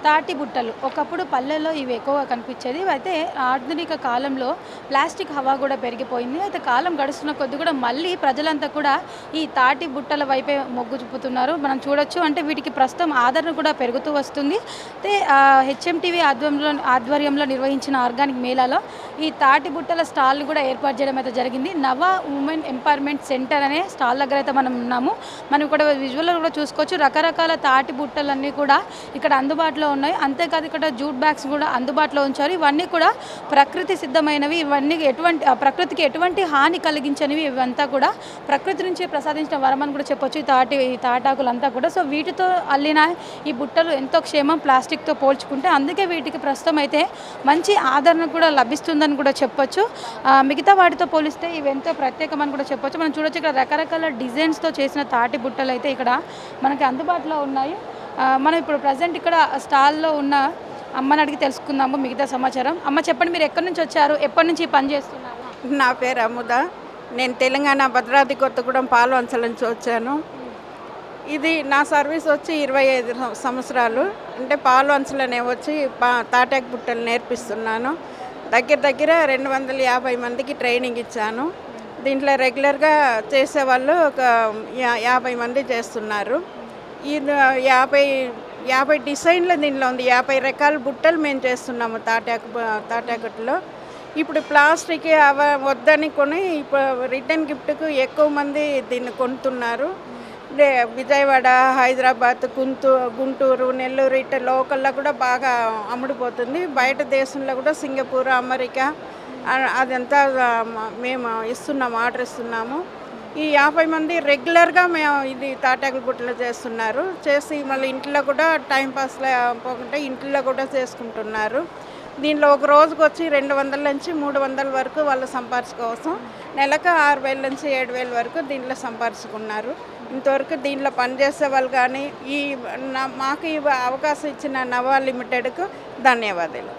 తాటి బుట్టలు ఒకప్పుడు పల్లెల్లో ఇవి ఎక్కువగా కనిపించేది. అయితే ఆధునిక కాలంలో ప్లాస్టిక్ హవా కూడా పెరిగిపోయింది. అయితే కాలం గడుస్తున్న కొద్దీ కూడా మళ్ళీ ప్రజలంతా కూడా ఈ తాటి బుట్టల వైపే మొగ్గు చూపుతున్నారు. మనం చూడొచ్చు. అంటే వీటికి ప్రస్తుతం ఆదరణ కూడా పెరుగుతూ వస్తుంది. అయితే హెచ్ఎంటీవీ ఆధ్వర్యంలో నిర్వహించిన ఆర్గానిక్ మేళాలో ఈ తాటి బుట్టల స్టాల్‌ని కూడా ఏర్పాటు చేయడం అయితే జరిగింది. నవ ఉమెన్ ఎంపవర్‌మెంట్ సెంటర్ అనే స్టాల్ దగ్గర అయితే మనం ఉన్నాము. మనం ఇక్కడ విజువల్‌లో కూడా చూసుకోవచ్చు. రకరకాల తాటి బుట్టలన్నీ కూడా ఇక్కడ అందుబాటులో ఉన్నాయి. అంతేకాదు ఇక్కడ జూట్ బ్యాగ్స్ కూడా అందుబాటులో ఉంచారు. ఇవన్నీ కూడా ప్రకృతి సిద్ధమైనవి. ఇవన్నీ ప్రకృతికి ఎటువంటి హాని కలిగించనివి. ఇవంతా కూడా ప్రకృతి నుంచి ప్రసాదించిన వరం అని కూడా చెప్పొచ్చు. ఈ తాటాకులంతా కూడా. సో వీటితో అల్లిన ఈ బుట్టలు ఎంతో క్షేమం ప్లాస్టిక్‌తో పోల్చుకుంటే. అందుకే వీటికి ప్రస్తుతం అయితే మంచి ఆదరణ కూడా లభిస్తుందని కూడా చెప్పొచ్చు. మిగతా వాటితో పోలిస్తే ఇవి ఎంతో ప్రత్యేకమని కూడా చెప్పొచ్చు. మనం చూడొచ్చు ఇక్కడ రకరకాల డిజైన్స్‌తో చేసిన తాటి బుట్టలు అయితే ఇక్కడ మనకి అందుబాటులో ఉన్నాయి. మనం ఇప్పుడు ప్రజెంట్ ఇక్కడ స్టాల్లో ఉన్న అమ్మని అడిగి తెలుసుకుందాము మిగతా సమాచారం. అమ్మ చెప్పండి, మీరు ఎక్కడి నుంచి వచ్చారు, ఎప్పటి నుంచి పని చేస్తున్నారు? నా పేరు అముద. నేను తెలంగాణ భద్రాద్రి కొత్తగూడెం పాల్వంచల నుంచి వచ్చాను. ఇది నా సర్వీస్ వచ్చి 25 సంవత్సరాలు. అంటే పాల్వంచలనే వచ్చి తాటాకు బుట్టలు నేర్పిస్తున్నాను. దగ్గర 250 మందికి ట్రైనింగ్ ఇచ్చాను. దీంట్లో రెగ్యులర్గా చేసేవాళ్ళు ఒక 50 మంది చేస్తున్నారు. ఇది 50 డిజైన్లు దీనిలో ఉంది. 50 రకాల బుట్టలు మేము చేస్తున్నాము తాటాకుట్లో. ఇప్పుడు ప్లాస్టిక్ వద్దని కొని ఇప్పుడు రిటర్న్ గిఫ్ట్కు ఎక్కువ మంది దీన్ని కొంటున్నారు. విజయవాడ, హైదరాబాద్, గుంటూరు, నెల్లూరు ఇట్లా లోకల్లో కూడా బాగా అమ్ముడుపోతుంది. బయట దేశంలో కూడా సింగపూర్, అమెరికా అదంతా మేము ఆర్డర్ ఇస్తున్నాము. ఈ 50 మంది రెగ్యులర్గా మేము ఇది తాటాకుల బుట్టలు చేస్తున్నారు. చేసి మళ్ళీ ఇంట్లో కూడా టైంపాస్ పోకుండా ఇంట్లో కూడా చేసుకుంటున్నారు. దీనిలో ఒక రోజుకు వచ్చి 200 నుంచి 300 వరకు వాళ్ళు సంపాదించుకోవచ్చు. నెలకు 6,000 నుంచి 7,000 వరకు దీంట్లో సంపాదించుకున్నారు. ఇంతవరకు దీంట్లో పనిచేసే వాళ్ళు కానీ మాకు ఈ అవకాశం ఇచ్చిన నవా లిమిటెడ్కు ధన్యవాదాలు.